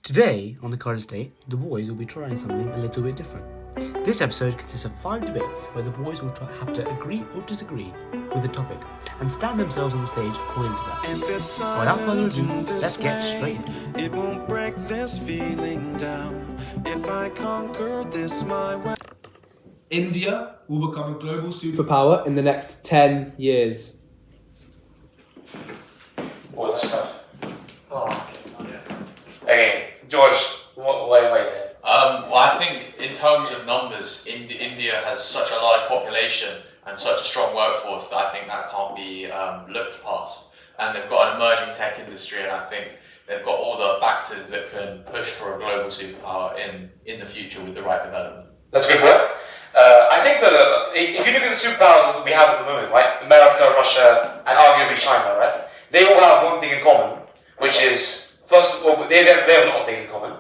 Today, on the current state, the boys will be trying something a little bit different. This episode consists of 5 debates where the boys will have to agree or disagree with the topic and stand themselves on the stage according to that. Without further ado, let's get straight into it. It won't break this feeling down if I conquer this my way. India will become a global superpower in the next 10 years. Oh, that's tough. Okay, George, why there? Well, I think in terms of numbers, India has such a large population and such a strong workforce that I think that can't be looked past. And they've got an emerging tech industry, and I think they've got all the factors that can push for a global superpower in the future with the right development. That's a good word. I think that if you look at the superpowers we have at the moment, right, America, Russia, and arguably China, right, they all have one thing in common, which is, first of all, they have a lot of things in common.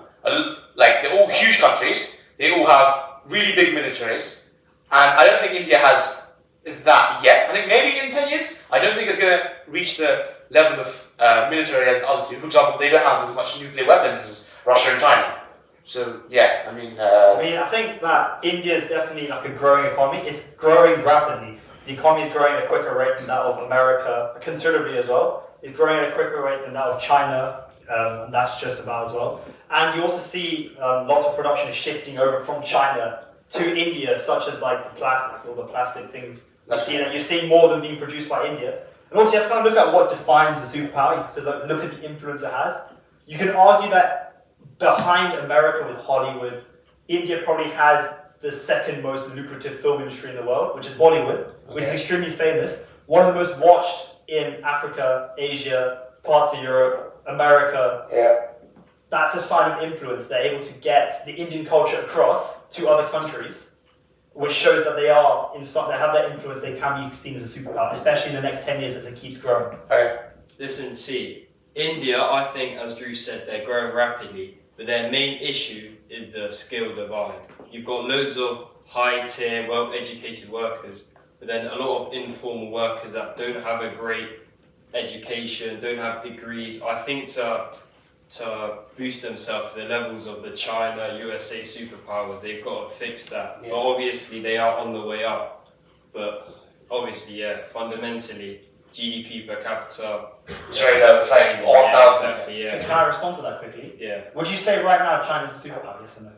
Like, they're all huge countries, they all have really big militaries, and I don't think India has that yet. I think maybe in 10 years, I don't think it's going to reach the level of military as the other two. For example, they don't have as much nuclear weapons as Russia and China. So, yeah, I think that India is definitely like a growing economy. It's growing rapidly. The economy is growing at a quicker rate than that of America, considerably as well. It's growing at a quicker rate than that of China. That's just about as well. And you also see lots of production is shifting over from China to India, such as like the plastic, all the plastic things. You're seeing more than being produced by India. And also you have to kind of look at what defines a superpower. You have to look at the influence it has. You can argue that behind America with Hollywood, India probably has the second most lucrative film industry in the world, which is Bollywood, which is extremely famous. One of the most watched in Africa, Asia, parts of Europe, America. Yeah. That's a sign of influence. They're able to get the Indian culture across to other countries, which shows that they have that influence. They can be seen as a superpower, especially in the next 10 years as it keeps growing. Okay. Listen, see, India, I think, as Drew said, they're growing rapidly, but their main issue is the skill divide. You've got loads of high-tier, well-educated workers, but then a lot of informal workers that don't have a great education, don't have degrees. I think to boost themselves to the levels of the China, USA superpowers, they've got to fix that. Yeah. But obviously they are on the way up. But obviously, fundamentally, GDP per capita. Straight up, it's like 1,000. Exactly, yeah. Can I respond to that quickly? Yeah. Would you say right now China's a superpower, yes or no?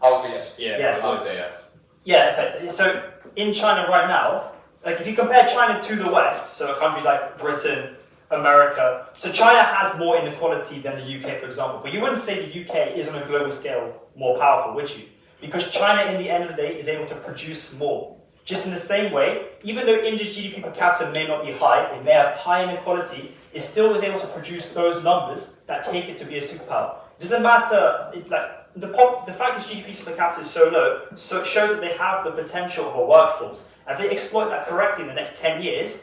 I would say yes. Yeah, Yes. I would say yes. Yeah, okay. So in China right now, like if you compare China to the West, so countries like Britain, America, so China has more inequality than the UK, for example, but you wouldn't say the UK is on a global scale more powerful, would you? Because China, in the end of the day, is able to produce more. Just in the same way, even though India's GDP per capita may not be high, it may have high inequality, it still is able to produce those numbers that take it to be a superpower. It doesn't matter, the fact that GDP per capita is so low, so it shows that they have the potential of a workforce. If they exploit that correctly in the next 10 years,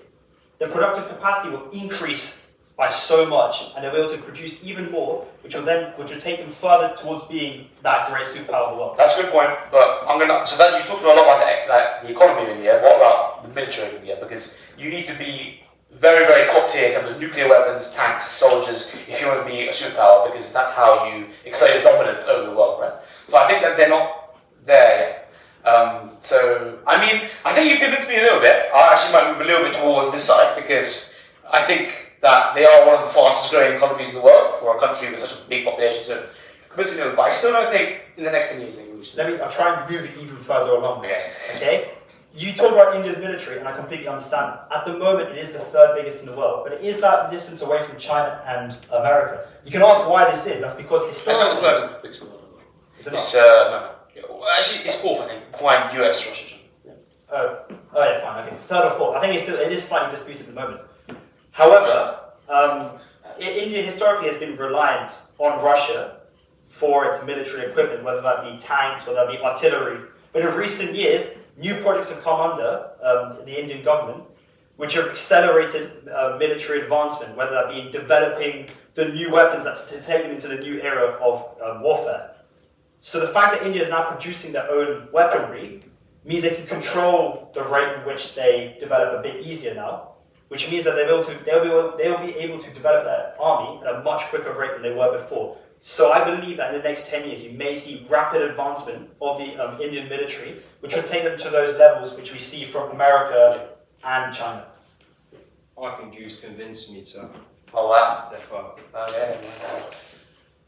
the productive capacity will increase by so much, and they'll be able to produce even more, which will take them further towards being that great superpower of the world. That's a good point, but so that you talked a lot about the economy of India. What about the military of India? Because you need to be very, very top tier in terms of nuclear weapons, tanks, soldiers, if you want to be a superpower, because that's how you exert your dominance over the world, right? So I think that they're not there yet. I think you've convinced me a little bit. I actually might move a little bit towards this side, because I think that they are one of the fastest growing economies in the world for a country with such a big population. So, convince me a little bit, but I still don't think in the next 10 years they will reach that. I'll try and move it even further along. Okay. You talk about India's military, and I completely understand. At the moment, it is the third biggest in the world, but it is that distance away from China and America. You can ask why this is. That's because It's historically... not the third biggest in the world. Is it It's, not? no. Actually, it's fourth, I think. Behind US, Russia, China. Oh yeah, fine. Okay, third or fourth. I think it is slightly disputed at the moment. However, India historically has been reliant on Russia for its military equipment, whether that be tanks, whether that be artillery. But in recent years, new projects have come under the Indian government, which have accelerated military advancement, whether that be developing the new weapons to take them into the new era of warfare. So the fact that India is now producing their own weaponry means they can control the rate in which they develop a bit easier now, which means that they'll be able to develop their army at a much quicker rate than they were before. So I believe that in the next 10 years, you may see rapid advancement of the Indian military, which would take them to those levels which we see from America and China. I think Drew's convinced me to Oh wow. step up. Okay.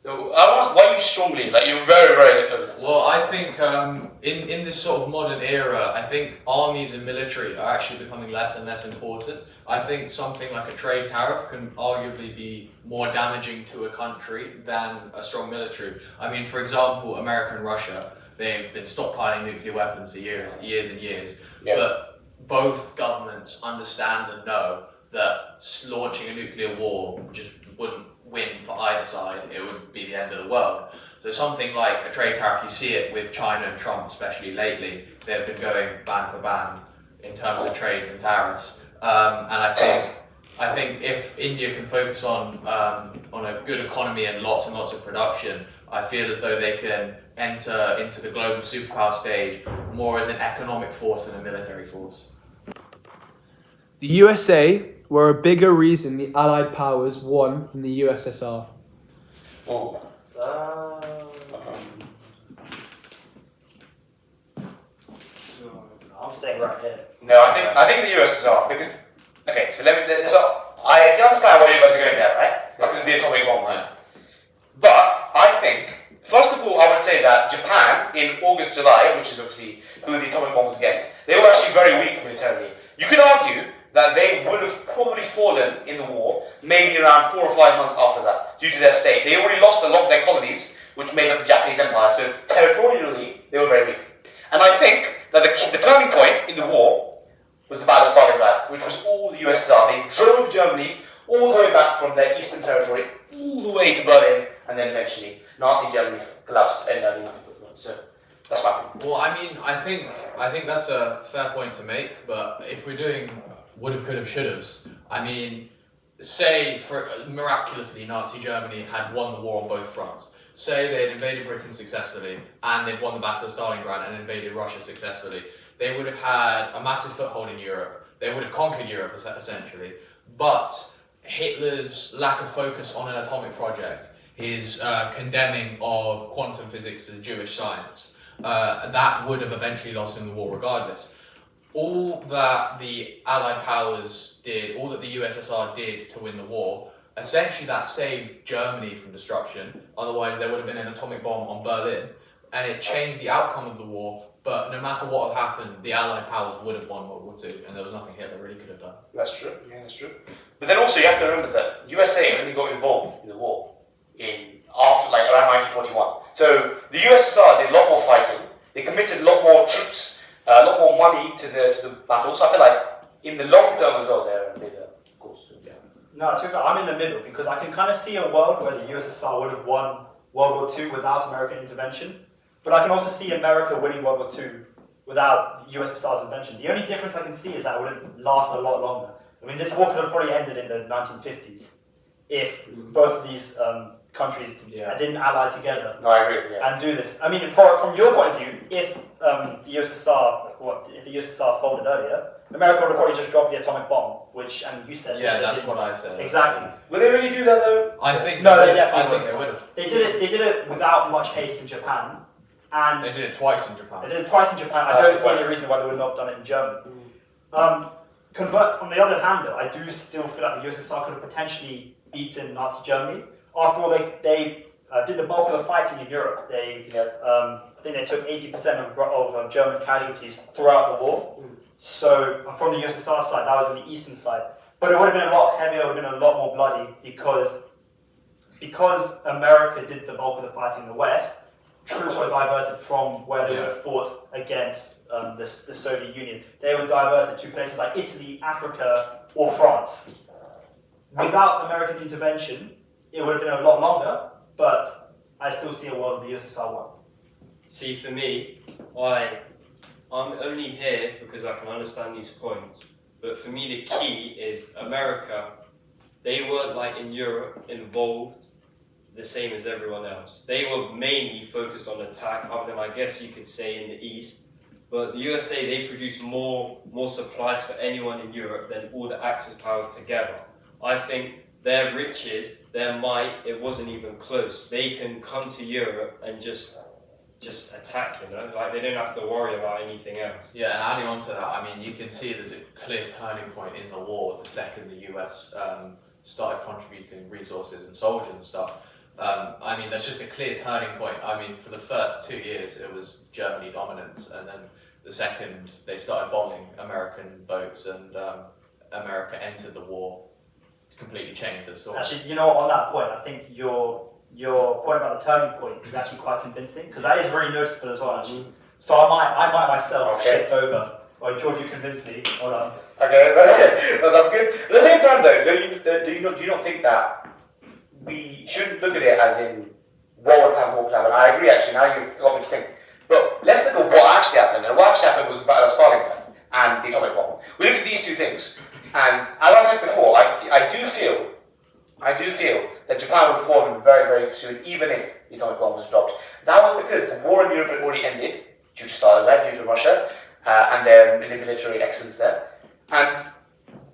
So I want why you strongly like you're very very over this. Well, I think in this sort of modern era, I think armies and military are actually becoming less and less important. I think something like a trade tariff can arguably be more damaging to a country than a strong military. I mean, for example, America and Russia, they've been stockpiling nuclear weapons for years and years. Yeah. But both governments understand and know that launching a nuclear war just wouldn't win for either side. It would be the end of the world. So something like a trade tariff, you see it with China and Trump, especially lately. They've been going ban for ban in terms of trades and tariffs. And I think if India can focus on a good economy and lots of production, I feel as though they can enter into the global superpower stage more as an economic force than a military force. The USA were a bigger reason the Allied powers won than the USSR. Oh. I'm staying right here. No, I think the USSR because okay, so I can understand why you guys are going there, right? It's because of the atomic bomb, right? But I think first of all I would say that Japan in August, July, which is obviously who the atomic bomb was against, they were actually very weak militarily. You could argue that they would have probably fallen in the war maybe around 4 or 5 months after that due to their state. They already lost a lot of their colonies, which made up the Japanese Empire, so territorially they were very weak. And I think that the turning point in the war was the Battle of Stalingrad, which was all the USSR. They drove Germany all the way back from their eastern territory all the way to Berlin, and then eventually Nazi Germany collapsed in early 1941. So that's my opinion. Well, I mean, I think that's a fair point to make, but if we're doing would've, could've, should've's, I mean, say for miraculously Nazi Germany had won the war on both fronts. Say they'd invaded Britain successfully and they'd won the Battle of Stalingrad and invaded Russia successfully. They would have had a massive foothold in Europe. They would have conquered Europe essentially. But Hitler's lack of focus on an atomic project, his condemning of quantum physics as Jewish science, that would have eventually lost him the war regardless. All that the Allied powers did, all that the USSR did to win the war, essentially that saved Germany from destruction. Otherwise there would have been an atomic bomb on Berlin, and it changed the outcome of the war. But no matter what had happened, the Allied powers would have won World War II, and there was nothing Hitler really could have done. That's true. Yeah, that's true. But then also you have to remember that USA only got involved in the war after around 1941. So the USSR did a lot more fighting. They committed a lot more troops, a lot more money to the battle. So I feel like in the long term as well, they're bigger, of course. Yeah. No, to be fair, I'm in the middle because I can kind of see a world where the USSR would have won World War II without American intervention. But I can also see America winning World War II without USSR's intervention. The only difference I can see is that it would have lasted a lot longer. I mean, this war could have probably ended in the 1950s if both of these countries didn't ally together. No, I agree. Yeah. And do this. I mean, from your point of view, if the USSR folded earlier, America would have probably just dropped the atomic bomb, and you said that's what I said. Exactly. Will they really do that though? I think no, they definitely would have. They did it without much haste in Japan, and They did it twice in Japan. they did it twice in Japan. I don't see any reason why they would not have done it in Germany. On the other hand, though, I do still feel like the USSR could have potentially beaten Nazi Germany. After all, they did the bulk of the fighting in Europe. I think they took 80% of German casualties throughout the war. So from the USSR side, that was on the eastern side. But it would have been a lot heavier, it would have been a lot more bloody because America did the bulk of the fighting in the West. Troops were diverted from where they would have fought against the Soviet Union. They were diverted to places like Italy, Africa, or France. Without American intervention, it would have been a lot longer, but I still see a world of the USSR won. See, for me, I'm only here because I can understand these points. But for me, the key is America. They weren't like in Europe involved the same as everyone else. They were mainly focused on attack, other than I guess you could say in the East. But the USA, they produced more supplies for anyone in Europe than all the Axis powers together. I think their riches, their might, it wasn't even close. They can come to Europe and just attack, you know, like they don't have to worry about anything else. Yeah, and adding on to that, I mean, you can see there's a clear turning point in the war the second the US started contributing resources and soldiers and stuff. I mean, there's just a clear turning point. I mean, for the first 2 years, it was Germany dominance, and then the second they started bombing American boats and America entered the war, completely changed the story. Actually, you know what, on that point, I think your point about the turning point is actually quite convincing, because that is very noticeable as well, actually. So I might myself shift over. Or George, you convinced me. Hold on. Okay, but that's good. At the same time, though, do you not think that we shouldn't look at it as in what would happen, what would happen? I agree, actually. Now you've got me to think. But let's look at what actually happened. And what actually happened was the Battle of Stalingrad and the atomic bomb. We look at these two things, and as I said before, I do feel that Japan would fall in very, very soon, even if the atomic bomb was dropped. That was because the war in Europe had already ended due to Stalingrad, due to Russia, and their military excellence there. And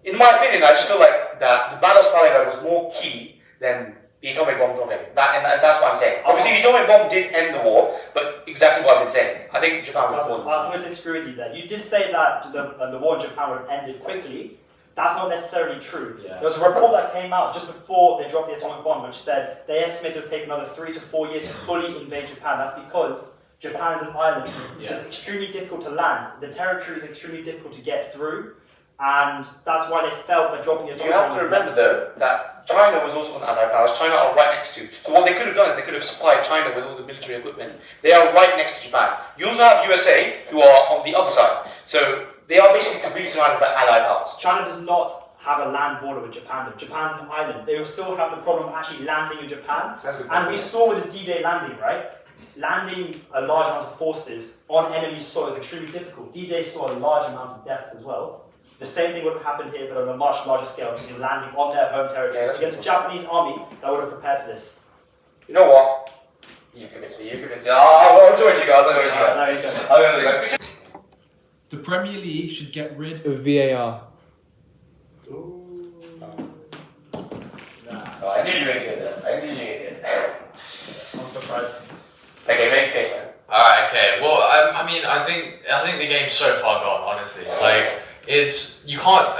in my opinion, I just feel like that the Battle of Stalingrad was more key than the atomic bomb dropping. And that's what I'm saying. Obviously, the atomic bomb did end the war, but exactly what I've been saying. I think Japan would fall. I'm going to disagree with you there. You did say that the war in Japan would have ended quickly. That's not necessarily true. Yeah. There was a report that came out just before they dropped the atomic bomb, which said they estimated it would take another 3 to 4 years to fully invade Japan. That's because Japan is an island, so it's extremely difficult to land. The territory is extremely difficult to get through, and that's why they felt that dropping the atomic bomb. You have to remember, though, that China was also one of the Allied powers. China are right next to. So what they could have done is they could have supplied China with all the military equipment. They are right next to Japan. You also have USA, who are on the other side. So they are basically completely surrounded by Allied powers. China does not have a land border with Japan. Japan's an island. They will still have the problem of actually landing in Japan. And we saw with the D-Day landing, right? Landing a large amount of forces on enemy soil is extremely difficult. D-Day saw a large amount of deaths as well. The same thing would have happened here, but on a much larger scale, because you're landing on their home territory against a Japanese army that would have prepared for this. You know what? You convince me. I'll join you guys. I'll join you guys. The Premier League should get rid of VAR. Oh, I knew you were going to get that. I'm surprised. Okay, make a case then. Alright, okay. Well, I mean, I think the game's so far gone, honestly. Like, you can't.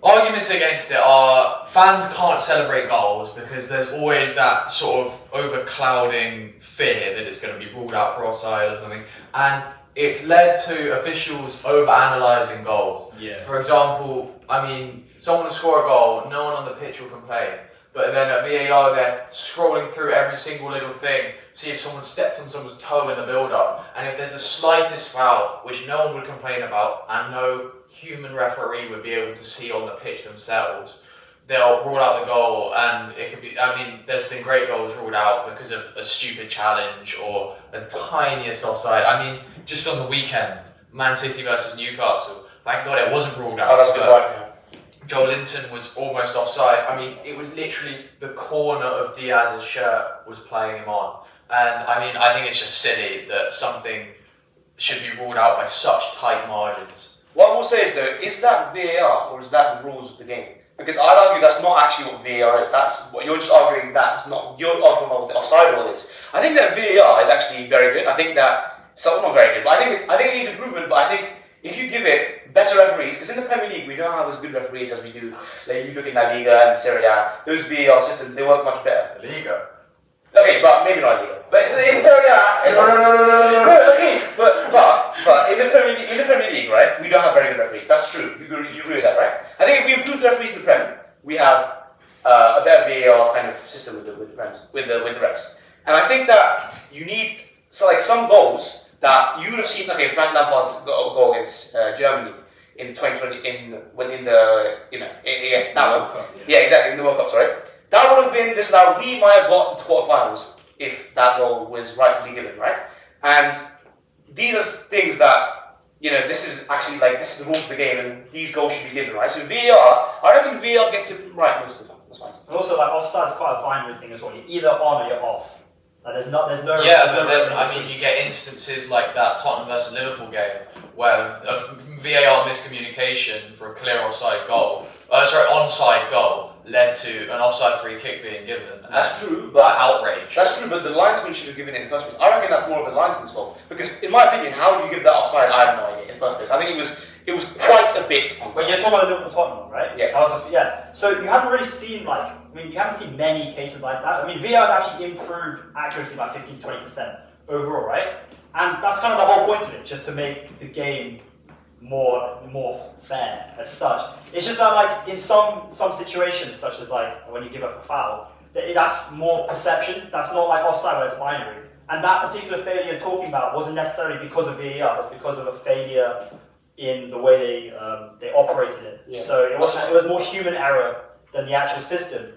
Arguments against it are fans can't celebrate goals because there's always that sort of overclouding fear that it's going to be ruled out for offside or something, and it's led to officials over-analysing goals. Yeah. For example, I mean, someone will score a goal, no one on the pitch will complain. But then at VAR, they're scrolling through every single little thing, see if someone stepped on someone's toe in the build-up. And if there's the slightest foul, which no one would complain about, and no human referee would be able to see on the pitch themselves, they'll rule out the goal. And it could be, I mean, there's been great goals ruled out because of a stupid challenge or the tiniest offside. I mean, just on the weekend, Man City versus Newcastle, thank God it wasn't ruled out. Oh, that's a good point. Joe Linton was almost offside. I mean, it was literally the corner of Diaz's shirt was playing him on. And I mean, I think it's just silly that something should be ruled out by such tight margins. What I will say is though, is that VAR or is that the rules of the game? Because I'd argue that's not actually what VAR is. That's what you're just arguing. That's not you're arguing about what the offside rule is. I think that VAR is actually very good. I think that not very good, but I think it needs improvement. But I think if you give it better referees, because in the Premier League we don't have as good referees as we do. Like you look in La Liga and Serie A, those VAR systems they work much better. Liga. Okay, but maybe not Liga. But in Serie A, no. Okay, but in the Premier League, right? We don't have very good referees. That's true. You agree with that, right? I think if we improve the referees in the Prem, we have a better VAR kind of system with the refs. And I think that you need some goals that you would have seen. Okay, Frank Lampard's goal against Germany in 2020 that one. Yeah, exactly, in the World Cup. Sorry, that would have been this. Now we might have got to quarterfinals if that goal was rightfully given, right? And these are things that this is the rules of the game, and these goals should be given, right? So VAR, I don't think VAR gets it right most of the time. That's fine. And also, offside is quite a binary thing as well. You're either on or you're off. There's no. Yeah, but then I mean, you get instances like that Tottenham versus Liverpool game where a VAR miscommunication for a clear onside goal led to an offside free kick being given. That's and true, that but outrage. That's true, but the linesman should have given it in the first place. I reckon that's more of the linesman's fault because, in my opinion, how do you give that offside? I have no idea in the first place. I think it was quite a bit. When you're talking about Liverpool Tottenham, right? Yeah. Yeah. So you haven't really seen you haven't seen many cases like that. I mean, VAR has actually improved accuracy by 15 to 20% overall, right? And that's kind of the whole point of it, just to make the game more fair as such. It's just that like in some situations, such as like when you give up a foul, that's more perception. That's not like offside where it's binary. And that particular failure you're talking about wasn't necessarily because of VAR. It was because of a failure in the way they operated it. Yeah. So it was more human error than the actual system.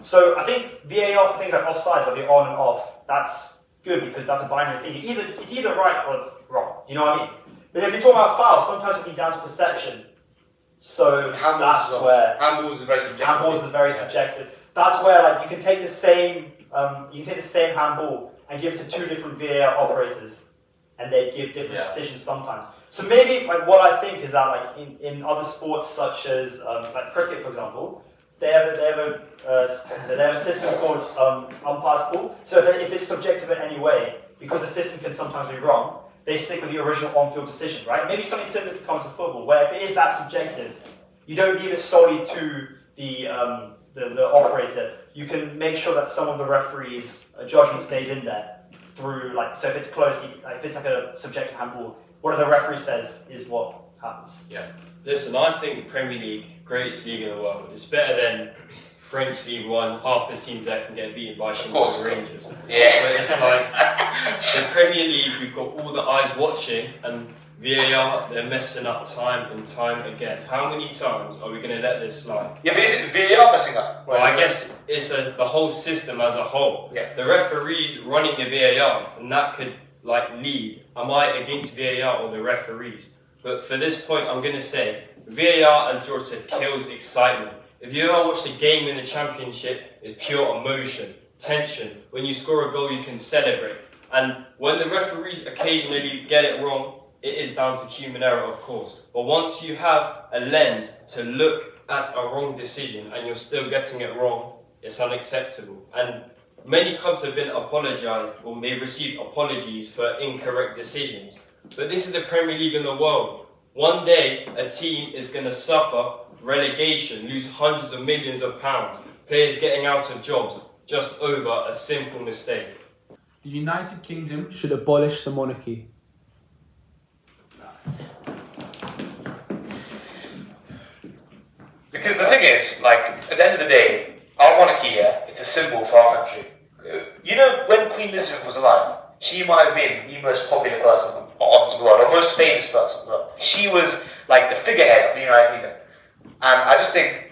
So I think VAR for things like offside, whether you're on and off, that's good because that's a binary thing. It's either right or it's wrong. You know what I mean? But if you're talking about fouls, sometimes it can be down to perception. So that's where handballs is very subjective. Handballs is very subjective. That's where like you can take the same handball and give it to two different VAR operators, and they give different decisions sometimes. So maybe like what I think is that like in other sports such as like cricket, for example, they have a system called umpire's call. So if it's subjective in any way, because the system can sometimes be wrong, they stick with the original on-field decision, right? Maybe something similar to comes to football, where if it is that subjective, you don't leave it solely to the operator. You can make sure that some of the referees' judgment stays in there through like, so if it's close, if it's like a subjective handball, whatever the referee says is what happens. Yeah. Listen, I think Premier League, greatest league in the world, it's better than French League One. Half the teams there can get beaten by Chicago Rangers. Yeah. But it's like the Premier League, we've got all the eyes watching, and VAR, they're messing up time and time again. How many times are we going to let this slide? Yeah, but is it VAR messing up? Well, I guess it's the whole system as a whole. Yeah. The referees running the VAR, and that could like lead. Am I against VAR or the referees? But for this point, I'm going to say VAR, as George said, kills excitement. If you ever watched a game in the Championship, it's pure emotion, tension. When you score a goal, you can celebrate. And when the referees occasionally get it wrong, it is down to human error, of course. But once you have a lens to look at a wrong decision and you're still getting it wrong, it's unacceptable. And many clubs have been apologised, or they've received apologies for incorrect decisions. But this is the Premier League in the world. One day, a team is going to suffer relegation, lose hundreds of millions of pounds, players getting out of jobs just over a simple mistake. The United Kingdom should abolish the monarchy. Because the thing is, like, at the end of the day, our monarchy, it's a symbol for our country. You know, when Queen Elizabeth was alive, she might have been the most popular person on the world, or most famous person in the world. She was like the figurehead of the United Kingdom. And I just think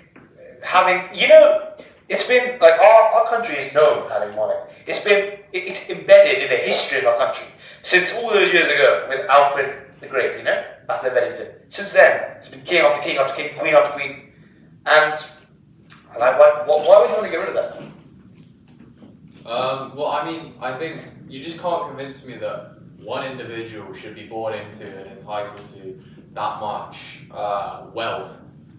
it's been like our country is known for having monarch. It's embedded in the history of our country since all those years ago with Alfred the Great, Battle of Edington. Since then, it's been king after king after king, queen after queen. And like, why would you want to get rid of that? Well, I mean, I think you just can't convince me that one individual should be born into and entitled to that much wealth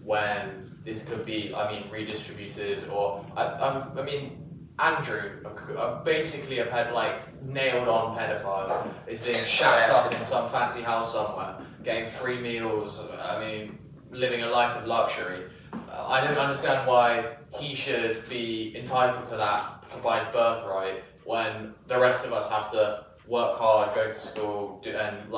when this could be, redistributed. Or I mean, Andrew, basically a nailed-on pedophile, is being shacked up in some fancy house somewhere, getting free meals. Living a life of luxury. I don't understand why he should be entitled to that by his birthright when the rest of us have to work hard, go to school, and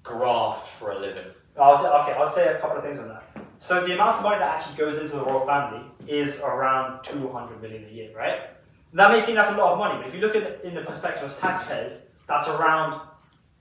graft for a living. I'll say a couple of things on that. So the amount of money that actually goes into the royal family is around 200 million a year, right? That may seem like a lot of money, but if you look at it in the perspective of taxpayers, that's around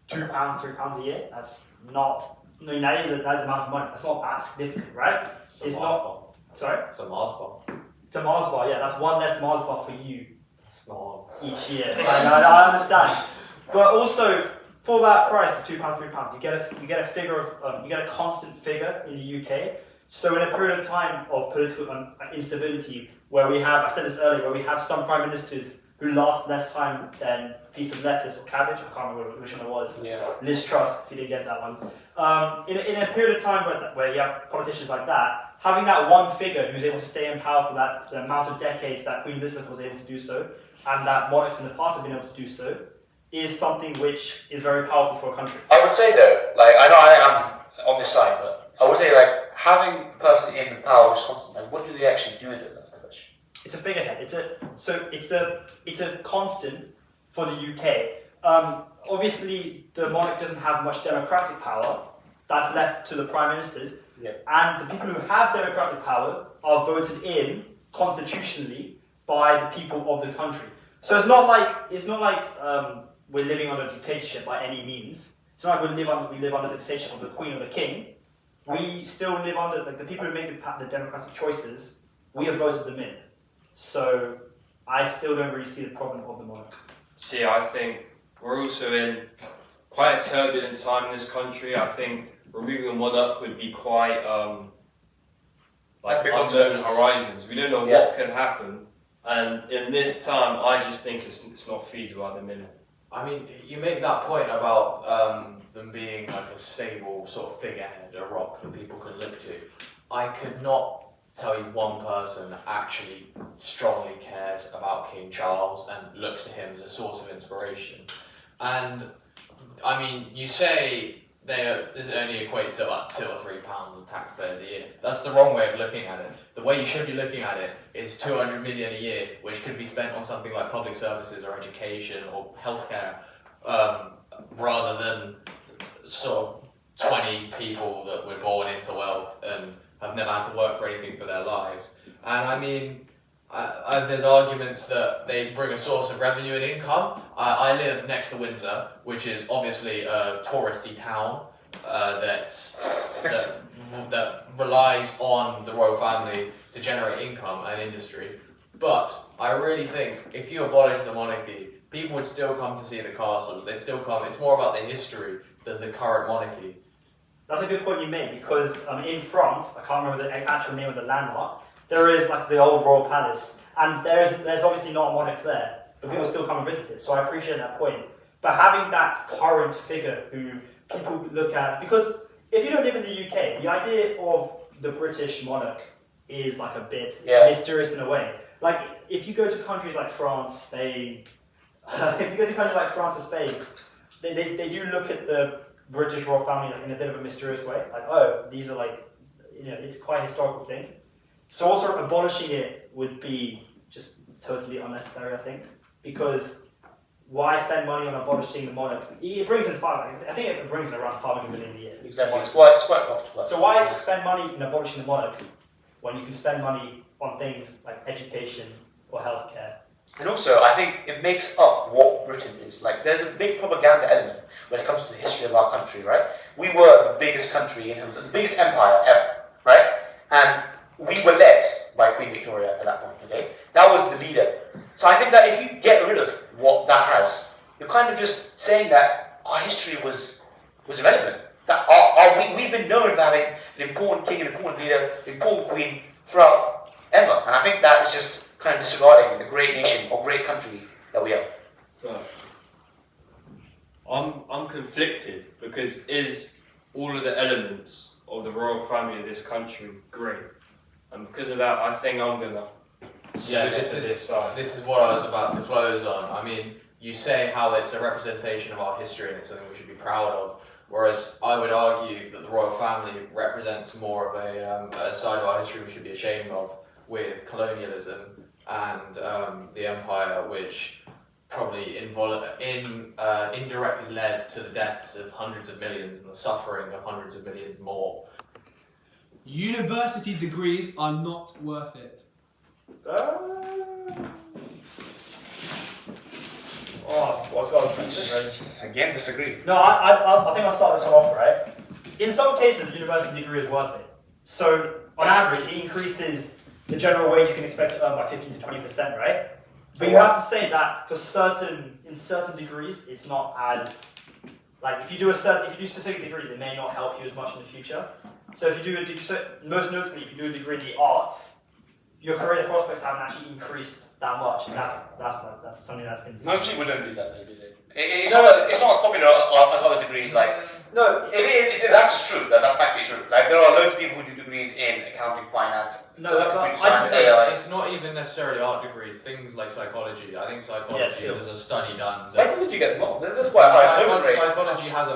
£2, £3 a year. That's not. That is an amount of money. That's not that significant, right? It's not. Sorry? It's a Mars bar. It's a Mars bar, yeah. That's one less Mars bar for you It's not. each year. I understand. But also, for that price of £2, £3, you get a figure of you get a constant figure in the UK. So in a period of time of political instability, where we have, I said this earlier, where we have some prime ministers who last less time than a piece of lettuce or cabbage, I can't remember which one it was. Yeah. Liz Truss, if you didn't get that one. In a period of time where you have politicians like that, having that one figure who's able to stay in power for that the amount of decades that Queen Elizabeth was able to do so, and that monarchs in the past have been able to do so, is something which is very powerful for a country. I would say though, like I know I am on this side, but I would say like having the person in power is constant. Like, what do they actually do with it? That's the question. It's a figurehead. It's a constant for the UK. Obviously, the monarch doesn't have much democratic power. That's left to the prime ministers. Yeah. And the people who have democratic power are voted in constitutionally by the people of the country. So it's not like we're living under a dictatorship by any means. It's not like we live under the dictatorship of the Queen or the King. We still live under the people who make the democratic choices. We have voted them in. So I still don't really see the problem of the monarch. See, I think we're also in quite a turbulent time in this country. I think removing a monarch would be quite unknown horizons. We don't know what could happen, and in this time, I just think it's not feasible at the minute. I mean, you make that point about them being like a stable sort of figurehead, a rock that people can look to. I could not tell you one person that actually strongly cares about King Charles and looks to him as a source of inspiration. And I mean, you say this only equates to like £2 or £3 of taxpayers a year. That's the wrong way of looking at it. The way you should be looking at it is 200 million a year, which could be spent on something like public services or education or healthcare, rather than sort of 20 people that were born into wealth and have never had to work for anything for their lives. And I mean, there's arguments that they bring a source of revenue and income. I live next to Windsor, which is obviously a touristy town that relies on the royal family to generate income and industry. But I really think if you abolish the monarchy, people would still come to see the castles. They'd still come. It's more about the history than the current monarchy. That's a good point you made, because in France, I can't remember the actual name of the landmark, there is like the old royal palace, and there's obviously not a monarch there, but people still come and visit it, so I appreciate that point. But having that current figure who people look at, because if you don't live in the UK, the idea of the British monarch is like a bit mysterious in a way. Like, if you go to countries like France, Spain, they do look at the British royal family like in a bit of a mysterious way. Like, oh, these are like, it's quite a historical thing. So also abolishing it would be just totally unnecessary, I think, because why spend money on abolishing the monarch? It brings in I think it brings in around 500 million a year. Exactly, it's quite profitable. So why spend money in abolishing the monarch when you can spend money on things like education or healthcare? And also, I think it makes up what Britain is. Like, there's a big propaganda element when it comes to the history of our country, right? We were the biggest country in terms of the biggest empire ever, right? And we were led by Queen Victoria at that point, okay? That was the leader. So I think that if you get rid of what that has, you're kind of just saying that our history was irrelevant. That we've been known for having an important king, an important leader, an important queen throughout ever. And I think that is just kind of disregarding the great nation or great country that we are. I'm conflicted, because is all of the elements of the royal family of this country great? And because of that, I think I'm gonna switch to this side. This is what I was about to close on. I mean, you say how it's a representation of our history and it's something we should be proud of, whereas I would argue that the royal family represents more of a side of our history we should be ashamed of, with colonialism and the empire, which probably indirectly led to the deaths of hundreds of millions and the suffering of hundreds of millions more. University degrees are not worth it. Again, disagree. No, I think I'll start this one off, right? In some cases, a university degree is worth it. So, on average, it increases the general wage you can expect to earn by 15 to 20%, right? But you have to say that in certain degrees, it's not as, like, if you do specific degrees, it may not help you as much in the future. So if you do most notably, if you do a degree in the arts, your career prospects haven't actually increased that much, and that's something that's been. Most people don't do that, though, do they? It's not as popular as other degrees like No, That's true. That's actually true. Like there are loads of people who do degrees in accounting, finance. No, but computer I science, just It's, AI. it's not even necessarily art degrees. Things like psychology. I think psychology. still. There's a study done. That Psychology gets more. That's quite high. psychology has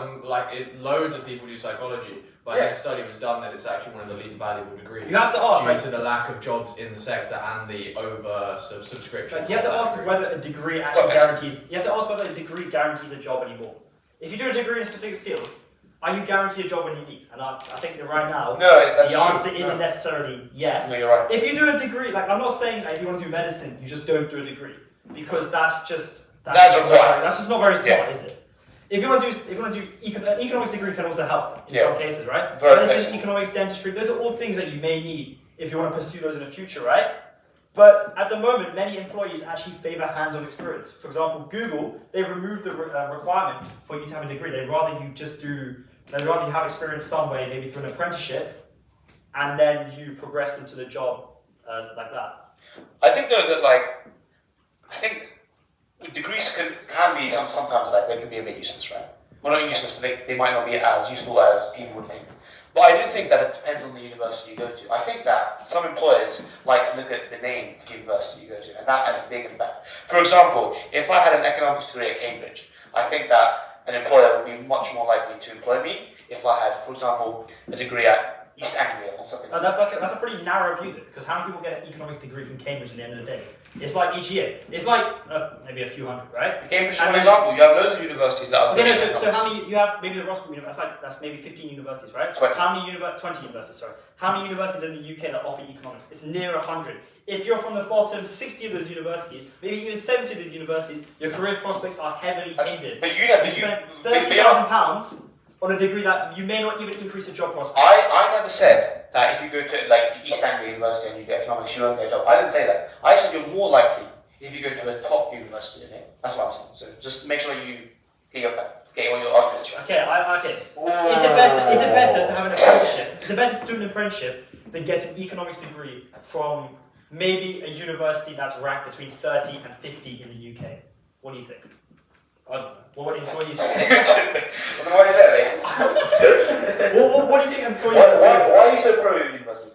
loads of people do psychology, but Yeah. a study was done that it's actually one of the least valuable degrees. You have to ask, due right? to the lack of jobs in the sector and the over subscription. Like, you have to of that ask degree. whether a degree actually guarantees. You have to ask whether a degree guarantees a job anymore. If you do a degree in a specific field, are you guaranteed a job when you leave? And I think that right now, No, that's the true. answer isn't necessarily yes. No, you're right. If you do a degree, like I'm not saying that if you want to do medicine, you just don't do a degree because that's just That's required. That's just not very smart, Yeah. is it? If you want to do an economics degree can also help in Yeah. some cases, right? Very Medicine, flexible. economics, dentistry, those are all things that you may need if you want to pursue those in the future, right? But at the moment, many employees actually favor hands-on experience. For example, Google, they've removed the requirement for you to have a degree. They'd rather you have experience some way, maybe through an apprenticeship, and then you progress into the job like that. I think though that degrees can be sometimes like they can be a bit useless, right? Well, not useless, but they might not be as useful as people would think. But I do think that it depends on the university you go to. I think that some employers like to look at the name of the university you go to, and that has a big impact. For example, if I had an economics degree at Cambridge, I think that an employer would be much more likely to employ me if I had, for example, a degree at East Anglia or something. That's a pretty narrow view, though, because how many people get an economics degree from Cambridge at the end of the day? It's like each year. It's like maybe a few hundred, right? Cambridge, And for then- example, you have loads of universities that are Okay, no, good at so how economics. many you have? Maybe the Roskilde University. That's maybe 15 universities, right? 20. How many 20 universities? Sorry. How many universities in the UK that offer economics? It's near 100. If you're from the bottom 60 of those universities, maybe even 70 of those universities, your career prospects are heavily hindered. But you know, You spend £30,000 on a degree that you may not even increase your job prospects. I never said that if you go to like East Anglia University and you get economics, you won't get a job. I didn't say that. I said you're more likely if you go to a top university. Okay, that's what I'm saying. So just make sure you get all your arguments right. Okay. Is it better to have an apprenticeship? Is it better to do an apprenticeship than get an economics degree from maybe a university that's ranked between 30 and 50 in the UK? What do you think? I don't know. What do you think? What is that, mate? What do you think employees Why are you so pro university?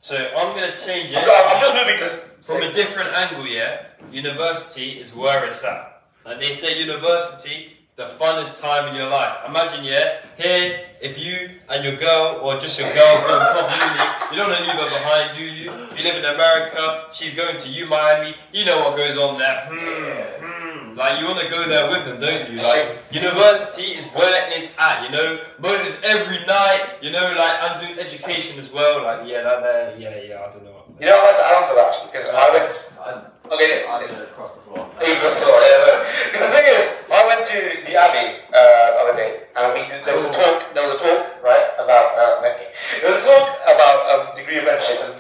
So I'm going to change it I'm just moving to from a different angle, yeah? University is where it's at. Like they say university, the funnest time in your life. Imagine, yeah, here, if you and your girl, or just your girl's going to top uni, you don't want to leave her behind, do you? If you live in America, she's going to Miami, you know what goes on there. Like, you want to go there with them, don't you? Like, university is where it's at, you know? Motives every night, you know, like, I'm doing education as well, like, I don't know. You know, I'd like to add on to that actually, because I went. Okay, I did it across the floor. because the thing is, I went to the Abbey the other day, and there was a talk, right, about there was a talk about degree apprenticeship, and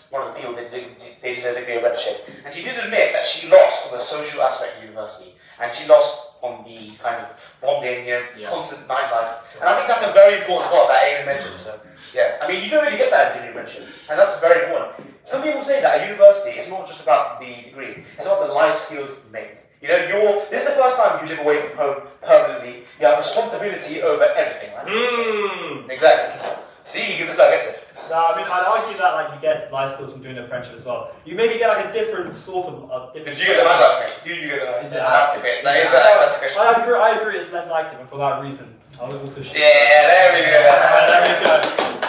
one of the people they did a degree apprenticeship, and she did admit that she lost on the social aspect of university, and she lost on the kind of bonding, constant nightlife, and I think that's a very important part that Aidan mentioned. So yeah, I mean you don't really get that in degree apprenticeship, and that's very important. Some people say that at university it's not just about the degree, it's about the life skills you make. You know, this is the first time you live away from home permanently. You have responsibility over everything, right? Exactly. See, this guy gets it. No, I mean, I'd argue that like you get life skills from doing an apprenticeship as well. You maybe get like a different sort of different. Do you get the man life, mate? Do you get the man life? Is it That's the bit. That's the question. I agree. It's less active, and for that reason, I would also. Yeah, there we go. There we go.